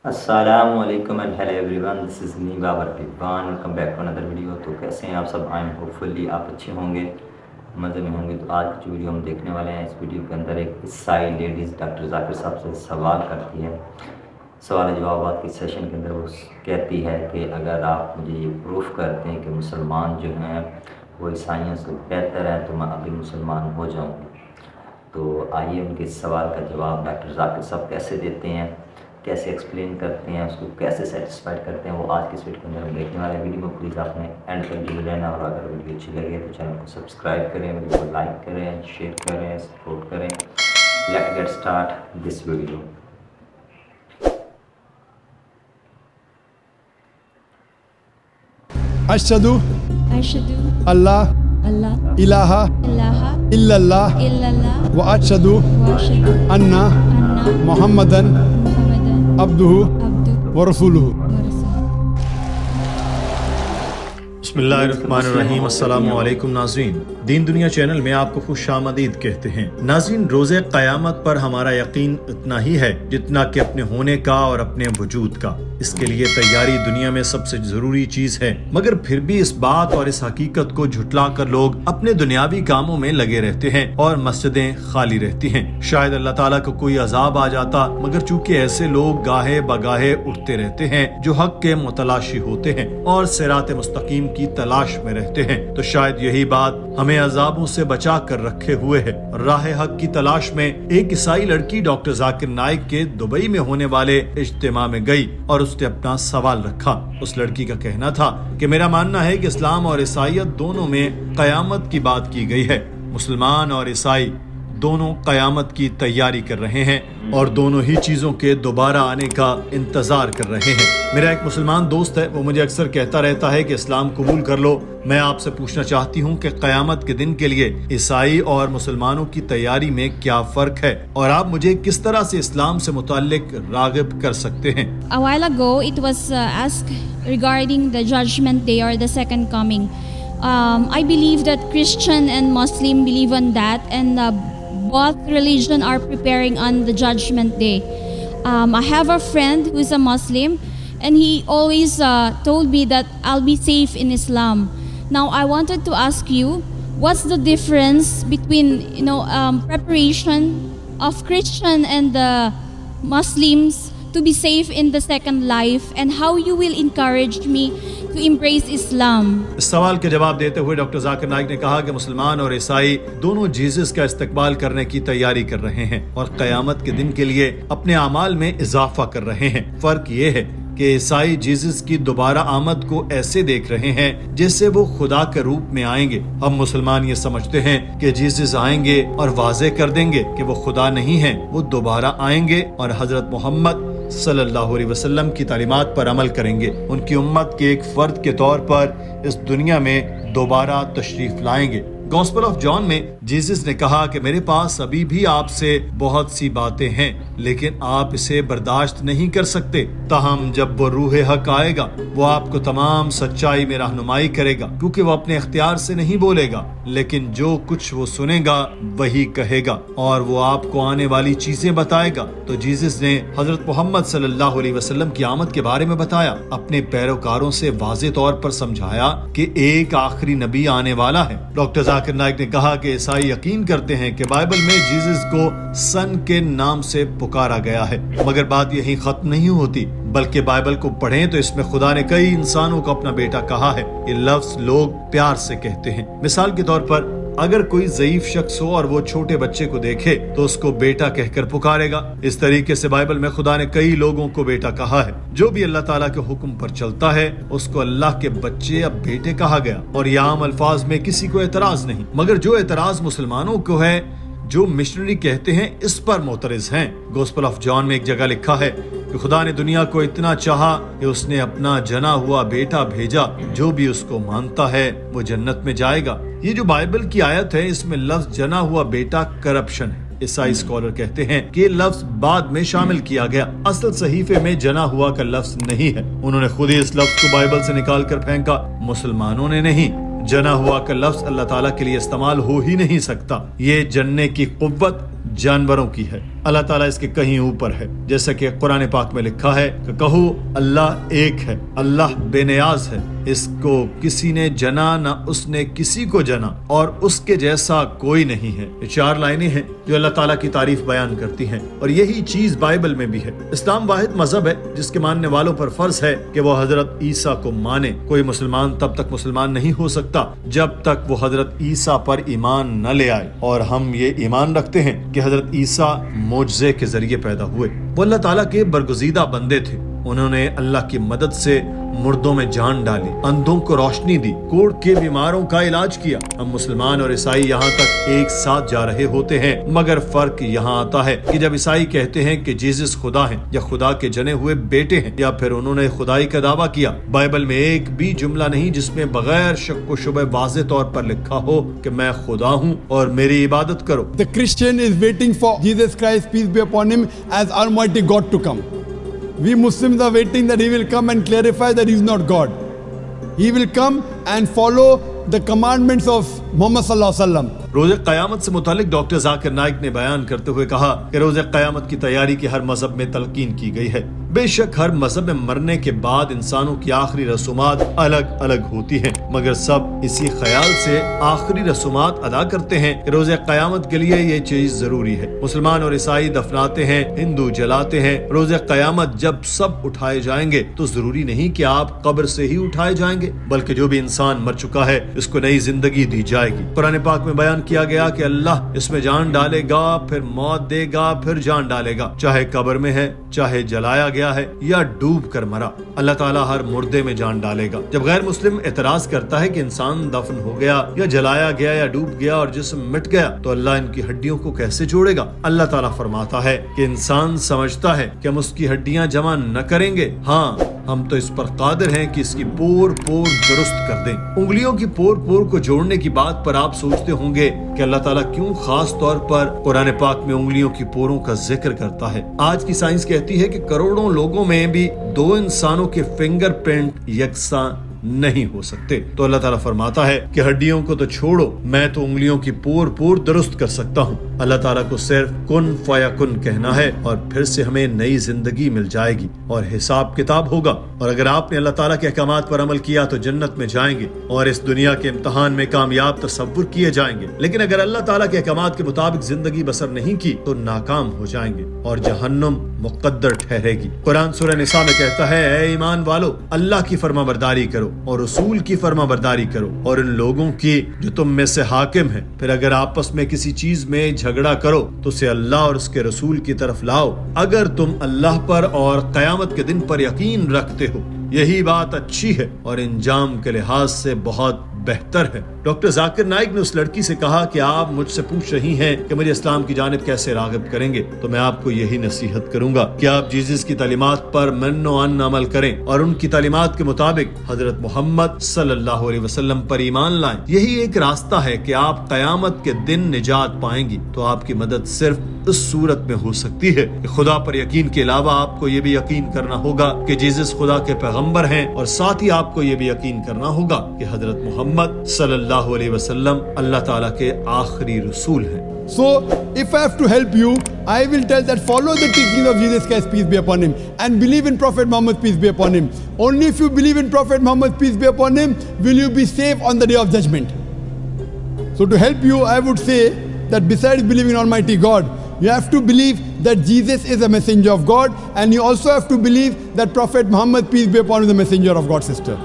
السلام علیکم and hello everyone, this is me Babar پیپان، welcome back to another video. تو کیسے ہیں آپ سب؟ آئی ایم ہوپ فلی آپ اچھے ہوں گے، مزے میں ہوں گے۔ تو آج کی جو ویڈیو ہم دیکھنے والے ہیں، اس ویڈیو کے اندر ایک عیسائی لیڈیز ڈاکٹر ذاکر صاحب سے سوال کرتی ہے۔ سوال جوابات کی سیشن کے اندر وہ کہتی ہے کہ اگر آپ مجھے یہ پروف کرتے ہیں کہ مسلمان جو ہیں وہ عیسائیوں سے بہتر ہیں تو میں ابھی مسلمان ہو جاؤں گی۔ تو آئیے ان کے سوال کا جواب ڈاکٹر ذاکر صاحب کیسے دیتے ہیں، کیسے ایکسپلین کرتے ہیں، اس کو کیسے سیٹسفائڈ کرتے ہیں، وہ آج کی اس ویڈیو کے اندر ہم دیکھنے والے ہیں۔ ویڈیو کو پلیز آپ نے اینڈ تک ضرور رہنا، اور اگر ویڈیو اچھی لگے تو چینل کو سبسکرائب کریں، ویڈیو کو لائک کریں، شیئر کریں، سپورٹ کریں۔ Let's get start this video. اشہدو اللہ الہ الا اللہ و اشہدو ان محمدن عبدہ و رسولہ۔ بسم اللہ الرحمن الرحیم۔ السلام علیکم ناظرین، دین دنیا چینل میں آپ کو خوش آمدید کہتے ہیں۔ ناظرین، روز قیامت پر ہمارا یقین اتنا ہی ہے جتنا کہ اپنے ہونے کا اور اپنے وجود کا۔ اس کے لیے تیاری دنیا میں سب سے ضروری چیز ہے، مگر پھر بھی اس بات اور اس حقیقت کو جھٹلا کر لوگ اپنے دنیاوی کاموں میں لگے رہتے ہیں اور مسجدیں خالی رہتی ہیں۔ شاید اللہ تعالیٰ کو کوئی عذاب آ جاتا، مگر چونکہ ایسے لوگ گاہے بگاہے اٹھتے رہتے ہیں جو حق کے متلاشی ہوتے ہیں اور صراط مستقیم کی تلاش میں رہتے ہیں، تو شاید یہی بات ہمیں عذابوں سے بچا کر رکھے ہوئے ہے۔ راہ حق کی تلاش میں ایک عیسائی لڑکی ڈاکٹر ذاکر نائک کے دبئی میں ہونے والے اجتماع میں گئی اور اس نے اپنا سوال رکھا۔ اس لڑکی کا کہنا تھا کہ میرا ماننا ہے کہ اسلام اور عیسائیت دونوں میں قیامت کی بات کی گئی ہے۔ مسلمان اور عیسائی دونوں قیامت کی تیاری کر رہے ہیں اور دونوں ہی چیزوں کے دوبارہ آنے کا انتظار کر رہے ہیں۔ میرا ایک مسلمان دوست ہے، وہ مجھے اکثر کہتا رہتا ہے کہ اسلام قبول کر لو۔ میں آپ سے پوچھنا چاہتی ہوں کہ قیامت کے دن کے لیے عیسائی اور مسلمانوں کی تیاری میں کیا فرق ہے، اور آپ مجھے کس طرح سے اسلام سے متعلق راغب کر سکتے ہیں؟ A while ago, it was asked regarding the judgment day or the second coming. I believe that Christian and Muslim believe on that, and both religion are preparing on the judgment day. I have a friend who is a Muslim, and he always told me that I'll be safe in Islam. Now I wanted to ask you, what's the difference between preparation of Christian and the Muslims to be safe in the second life, and how you will encourage me to embrace Islam? اس سوال کے جواب دیتے ہوئے doctor Zakir Naik نے کہا کہ مسلمان اور عیسائی دونوں جیزس کا استقبال کرنے کی تیاری کر رہے ہیں اور قیامت کے دن کے لیے اپنے اعمال میں اضافہ کر رہے ہیں۔ فرق یہ ہے کہ عیسائی جیزس کی دوبارہ آمد کو ایسے دیکھ رہے ہیں جیسے وہ خدا کے روپ میں آئیں گے۔ ہم مسلمان یہ سمجھتے ہیں کہ جیزس آئیں گے اور واضح کر دیں گے کہ وہ خدا نہیں ہیں، وہ دوبارہ آئیں گے اور حضرت محمد صلی اللہ علیہ وسلم کی تعلیمات پر عمل کریں گے، ان کی امت کے ایک فرد کے طور پر اس دنیا میں دوبارہ تشریف لائیں گے۔ گاسپل آف جان میں جیزس نے کہا کہ میرے پاس ابھی بھی آپ سے بہت سی باتیں ہیں، لیکن آپ اسے برداشت نہیں کر سکتے۔ تاہم جب وہ روح حق آئے گا، وہ آپ کو تمام سچائی میں رہنمائی کرے گا، کیونکہ وہ اپنے اختیار سے نہیں بولے گا، لیکن جو کچھ وہ سنے گا وہی کہے گا، اور وہ آپ کو آنے والی چیزیں بتائے گا۔ تو جیزس نے حضرت محمد صلی اللہ علیہ وسلم کی آمد کے بارے میں بتایا، اپنے پیروکاروں سے واضح طور پر سمجھایا کہ ایک آخری نبی آنے والا ہے۔ ڈاکٹر ذاکر نائک نے کہا کہ عیسائی یقین کرتے ہیں کہ بائبل میں جیزس کو سن کے نام سے پکارا گیا ہے، مگر بات یہی ختم نہیں ہوتی، بلکہ بائبل کو پڑھیں تو اس میں خدا نے کئی انسانوں کو اپنا بیٹا کہا ہے۔ یہ لفظ لوگ پیار سے کہتے ہیں۔ مثال کے طور پر اگر کوئی ضعیف شخص ہو اور وہ چھوٹے بچے کو دیکھے تو اس کو بیٹا کہہ کر پکارے گا۔ اس طریقے سے بائبل میں خدا نے کئی لوگوں کو بیٹا کہا ہے۔ جو بھی اللہ تعالیٰ کے حکم پر چلتا ہے اس کو اللہ کے بچے اب بیٹے کہا گیا، اور یہ عام الفاظ میں کسی کو اعتراض نہیں، مگر جو اعتراض مسلمانوں کو ہے، جو مشنری کہتے ہیں، اس پر معترض ہیں۔ گاسپل آف جان میں ایک جگہ لکھا ہے کہ خدا نے دنیا کو اتنا چاہا کہ اس نے اپنا جنا ہوا بیٹا بھیجا، جو بھی اس کو مانتا ہے وہ جنت میں جائے گا۔ یہ جو بائبل کی آیت ہے، اس میں لفظ جنا ہوا بیٹا کرپشن ہے۔ عیسائی اسکالر کہتے ہیں کہ یہ لفظ بعد میں شامل کیا گیا، اصل صحیفے میں جنا ہوا کا لفظ نہیں ہے۔ انہوں نے خود ہی اس لفظ کو بائبل سے نکال کر پھینکا، مسلمانوں نے نہیں۔ جنا ہوا کا لفظ اللہ تعالیٰ کے لیے استعمال ہو ہی نہیں سکتا۔ یہ جننے کی قوت जानवरों की है। अल्लाह ताला इसके कहीं ऊपर है। जैसा कि कुरान पाक में लिखा है कि कहो अल्लाह एक है, अल्लाह बेनियाज है, इसको किसी ने जना ना उसने किसी को जना और उसके जैसा कोई नहीं है। ये 4 लाइनें हैं जो अल्लाह ताला की तारीफ बयान करती हैं और यही चीज बाइबल में भी है। इस्लाम वाहिद मजहब है जिसके मानने वालों पर फर्ज है कि वो हजरत ईसा को माने। कोई मुसलमान तब तक मुसलमान नहीं हो सकता जब तक वो हजरत ईसा पर ईमान न ले आए, और हम ये ईमान रखते हैं कि हजरत ईसा मोजज़े के जरिए पैदा हुए। वो अल्लाह ताला के बरगुज़ीदा बंदे थे। उन्होंने अल्लाह की मदद से मुर्दों में जान डाली, अंधों को रोशनी दी, कोढ़ के बीमारों का इलाज किया। हम मुसलमान और ईसाई यहाँ तक एक साथ जा रहे होते हैं, मगर फर्क यहाँ आता है कि जब ईसाई कहते हैं कि जीसस खुदा हैं या खुदा के जने हुए बेटे हैं या फिर उन्होंने खुदाई का दावा किया, बाइबल में एक भी जुमला नहीं जिसमें बगैर शक व शुबह वाज़ेह तौर पर लिखा हो कि मैं खुदा हूँ और मेरी इबादत करो। The Christian is waiting for Jesus Christ, peace be upon him, as Almighty God to come. We Muslims are waiting that he will come and clarify that he is not God. He will come and follow the commandments of Muhammad sallallahu alaihi wasallam. रोज़े क़यामत से मुतालिक doctor Zakir Naik ने बयान करते हुए कहा कि रोज़े क़यामत की तैयारी की हर मजहब में तलकीन की गई है। बेशक हर मजहब में मरने के बाद इंसानों की आखिरी रसूमात अलग अलग होती हैं, मगर सब इसी ख्याल से आखिरी रसूमात अदा करते हैं कि रोज़े क़यामत के लिए ये चीज जरूरी है। मुसलमान और ईसाई दफनाते हैं, हिंदू जलाते हैं। रोज़े क़यामत जब सब उठाए जाएंगे तो जरूरी नहीं कि आप कब्र से ही उठाए जाएंगे, बल्कि जो भी इंसान मर चुका है इसको नई जिंदगी दी जाएगी। कुरान पाक में बयान किया गया कि अल्लाह इसमें जान डालेगा, फिर मौत देगा, फिर जान डालेगा, चाहे कब्र में है, चाहे जलाया गया है या डूब कर मरा। अल्लाह ताला हर मुर्दे में जान डालेगा। जब गैर मुस्लिम एतराज करता है कि इंसान दफन हो गया या जलाया गया या डूब गया और जिस्म मिट गया तो अल्लाह इनकी हड्डियों को कैसे जोड़ेगा? अल्लाह ताला फरमाता है कि इंसान समझता है कि हम उसकी हड्डियां जमा न करेंगे, हाँ हम तो इस पर कादिर हैं कि इसकी पोर पोर दुरुस्त कर दें। उंगलियों की पोर पोर को जोड़ने की बात पर आप सोचते होंगे कि अल्लाह ताला क्यों खास तौर पर कुरान पाक में उंगलियों की पोरों का जिक्र करता है। आज की साइंस कहती है कि करोड़ों लोगों में भी 2 इंसानों के फिंगरप्रिंट यकसां नहीं हो सकते। तो अल्लाह ताला फरमाता है कि हड्डियों को तो छोड़ो, मैं तो उंगलियों की पोर पोर दुरुस्त कर सकता हूँ। अल्लाह ताला को सिर्फ कुन फयाकुन कहना है और फिर से हमें नई जिंदगी मिल जाएगी और हिसाब किताब होगा। और अगर आपने अल्लाह ताला के अहकामात पर अमल किया तो जन्नत में जाएंगे और इस दुनिया के इम्तिहान में कामयाब तसव्वुर किए जाएंगे। लेकिन अगर अल्लाह ताला के अहकामात के मुताबिक जिंदगी बसर नहीं की तो नाकाम हो जाएंगे और जहन्नुम मुक़द्दर ठहरेगी। कुरान सूरह निसा में कहता है, ऐ ईमान वालो, अल्लाह की फरमाबरदारी करो और रसूल की फरमाबरदारी करो और इन लोगों की जो तुम में से हाकिम है। फिर अगर आपस में किसी चीज में झगड़ा करो तो उसे अल्लाह और उसके रसूल की तरफ लाओ, अगर तुम अल्लाह पर और क़यामत के दिन पर यकीन रखते हो। यही बात अच्छी है और इंजाम के लिहाज से बहुत बेहतर है। डॉक्टर जाकिर नाइक ने उस लड़की से कहा कि आप मुझसे पूछ रही हैं कि मुझे इस्लाम की जानिब कैसे राग़िब करेंगे, तो मैं आपको यही नसीहत करूंगा कि आप जीसस की तालीमात पर मन्नो अन्न अमल करें और उनकी तालीमात के मुताबिक हजरत मोहम्मद सल्लल्लाहु अलैहि वसल्लम पर ईमान लाएं। यही एक रास्ता है कि आप क़यामत के दिन निजात पाएंगी। तो आपकी मदद सिर्फ इस सूरत में हो सकती है कि खुदा पर यकीन के अलावा आपको ये भी यकीन करना होगा कि जीसस खुदा के पैगंबर हैं और साथ ही आपको ये भी यकीन करना होगा कि हजरत मोहम्मद सल्लल्लाहु अलैहि वसल्लम अल्लाह ताला के आखिरी रसूल हैं। So, if I have to help you, I will tell that follow the teaching of Jesus Christ, peace be upon him, and believe in Prophet Muhammad, peace be upon him. Only if you believe in Prophet Muhammad, peace be upon him, will you be safe on the day of judgment. So to help you, I would say that besides believing in Almighty God, you have to believe that Jesus is a messenger of God, and you also have to believe that Prophet Muhammad, peace be upon him, is the messenger of God, sister.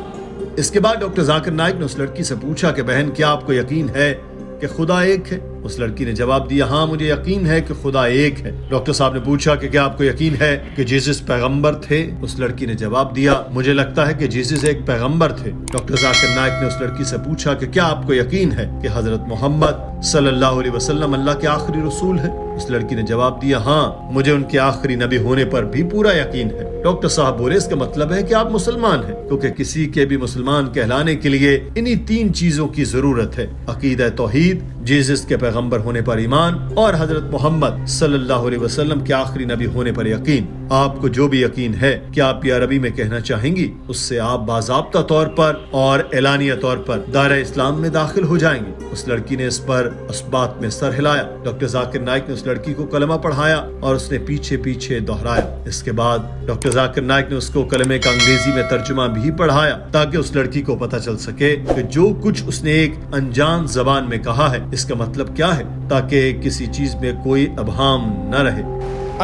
इसके बाद doctor Zakir Naik ने उस लड़की से पूछा कि बहन क्या आपको यकीन है कि खुदा एक है? उस लड़की ने जवाब दिया, हाँ मुझे यकीन है कि खुदा एक है। डॉक्टर साहब ने पूछा कि क्या आपको यकीन है कि जीसस पैगंबर थे? उस लड़की ने जवाब दिया, मुझे लगता है कि जीसस एक पैगंबर थे। डॉक्टर जाकिर नाइक ने उस लड़की से पूछा कि क्या आपको यकीन है कि हजरत मोहम्मद सल्लल्लाहु अलैहि वसल्लम अल्लाह के आखिरी रसूल है? उस लड़की ने जवाब दिया, हाँ मुझे उनके आखिरी नबी होने पर भी पूरा यकीन है। डॉक्टर साहब बोले, इसका मतलब है कि आप मुसलमान हैं, क्योंकि किसी के भी मुसलमान कहलाने के लिए इन्हीं 3 चीजों की जरूरत है, अकीदा तौहीद, जीसस के पैगंबर होने पर ईमान और हजरत मोहम्मद सल्लल्लाहु अलैहि वसल्लम के आखिरी नबी होने पर यकीन। आपको जो भी यकीन है कि आप ये अरबी में कहना चाहेंगी, उससे आप बाज़ाब्ता तौर पर और एलानिया तौर पर दायरा इस्लाम में दाखिल हो जाएंगी। उस लड़की ने इस पर उस बात में सर हिलाया। डॉक्टर जाकिर नाइक ने उस लड़की को कलमा पढ़ाया और उसने पीछे पीछे दोहराया। इसके बाद डॉक्टर जाकिर नाइक ने उसको कलमे का अंग्रेजी में तर्जुमा भी पढ़ाया ताकि उस लड़की को पता चल सके कि जो कुछ उसने एक अनजान जबान में कहा है इसका मतलब क्या है, ताकि किसी चीज में कोई अबहाम न रहे।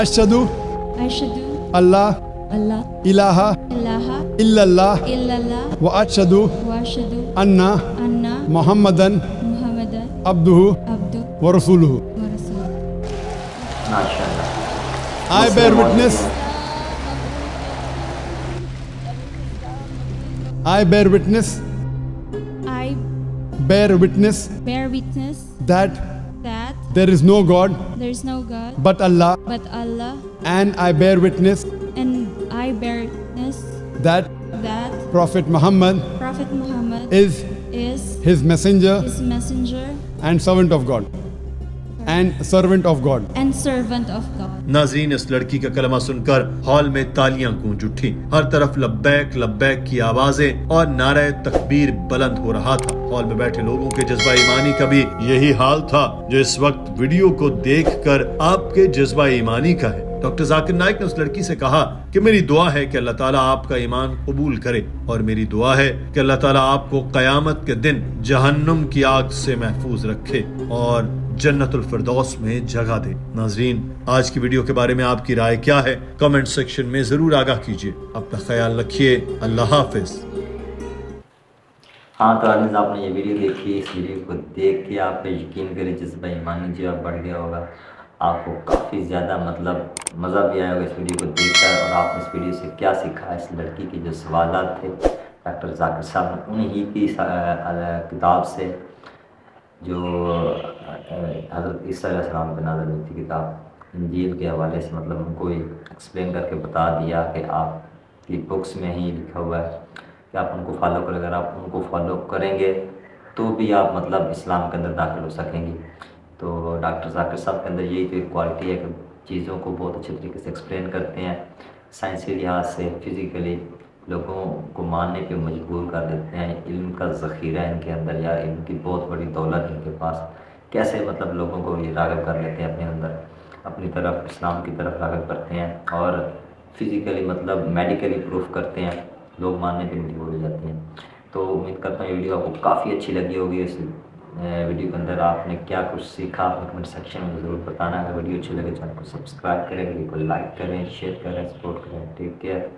अशहदु अशहदु अल्लाह अल्लाह इलाहा इलाहा इल्लल्लाह इल्लल्लाह व अशहदु व अशहदु अन्ना अन्ना मुहम्मदन मुहम्मदन अब्दुहु अब्दुहु व रसूलुहु। व रसूलुहु। माशाअल्लाह। I bear witness I bear witness I bear witness bear witness that that there is no God there is no God but Allah, but Allah, and I bear witness and I bear witness that that Prophet Muhammad Prophet Muhammad is is his messenger his messenger and servant of God and servant of God. and servant of God. नाज़रीन, इस लड़की का कलमा सुनकर hall में तालियां गूंज उठी। हर तरफ लब्बैक लब्बैक की आवाजें और नारे तकबीर बुलंद हो रहा था। हॉल में बैठे लोगों के जज्बा ईमानी का भी यही हाल था जो इस वक्त वीडियो को देखकर आपके जज्बा ईमानी का है। डॉक्टर जाकिर नाइक ने उस लड़की से कहा कि मेरी दुआ है कि अल्लाह ताला आपका ईमान कबूल करे और मेरी दुआ है कि अल्लाह ताला आपको क़यामत के दिन जहन्नुम की आग से महफूज रखे और जन्नतुल फिरदौस में जगह दे। नाजरीन, आज की वीडियो के बारे में आपकी राय क्या है? कमेंट सेक्शन में जरूर आगाह कीजिए। अपना ख्याल रखिए। अल्लाह हाफिज। हाँ तो आज आपने ये वीडियो देखी, इस वीडियो को देख के आप यकीन करें जज्बा ईमानी जो आप बढ़ गया होगा। आपको काफ़ी ज़्यादा मतलब मज़ा भी आया होगा इस वीडियो को देखकर। और आपने इस वीडियो से क्या सीखा? इस लड़की के जो सवालात थे डॉक्टर जाकिर साहब ने उन्हीं की किताब से जो हज़रत ईसा अलैहिस्सलाम पे नाज़िल हुई थी किताब इंजील के हवाले से मतलब उनको एक्सप्लेन करके बता दिया कि आपकी बुक्स में ही लिखा हुआ है कि आप उनको फॉलो करें। अगर आप उनको फॉलो करेंगे तो भी आप मतलब इस्लाम के अंदर दाखिल हो सकेंगी। तो डॉक्टर जाकिर साहब के अंदर यही तो एक क्वालिटी है कि चीज़ों को बहुत अच्छे तरीके से एक्सप्लेन करते हैं, साइंसी लिहाज से, फिज़िकली लोगों को मानने पे मजबूर कर देते हैं। इल्म का ज़ख़ीरा इनके अंदर या इल्म की बहुत बड़ी दौलत इनके पास, कैसे मतलब लोगों को ये राग़िब कर लेते हैं अपने अंदर, अपनी तरफ इस्लाम की तरफ राग़िब करते हैं और फिज़िकली मतलब मेडिकली प्रूफ करते हैं, लोग मानने पे मजबूर हो जाते हैं। तो उम्मीद करता हूँ ये वीडियो आपको काफ़ी अच्छी लगी होगी। इस वीडियो के अंदर आपने क्या कुछ सीखा अपने कमेंट सेक्शन में ज़रूर बताना। अगर वीडियो अच्छी लगे चैनल को सब्सक्राइब करें, वीडियो को लाइक करें, शेयर करें, सपोर्ट करें। Take care.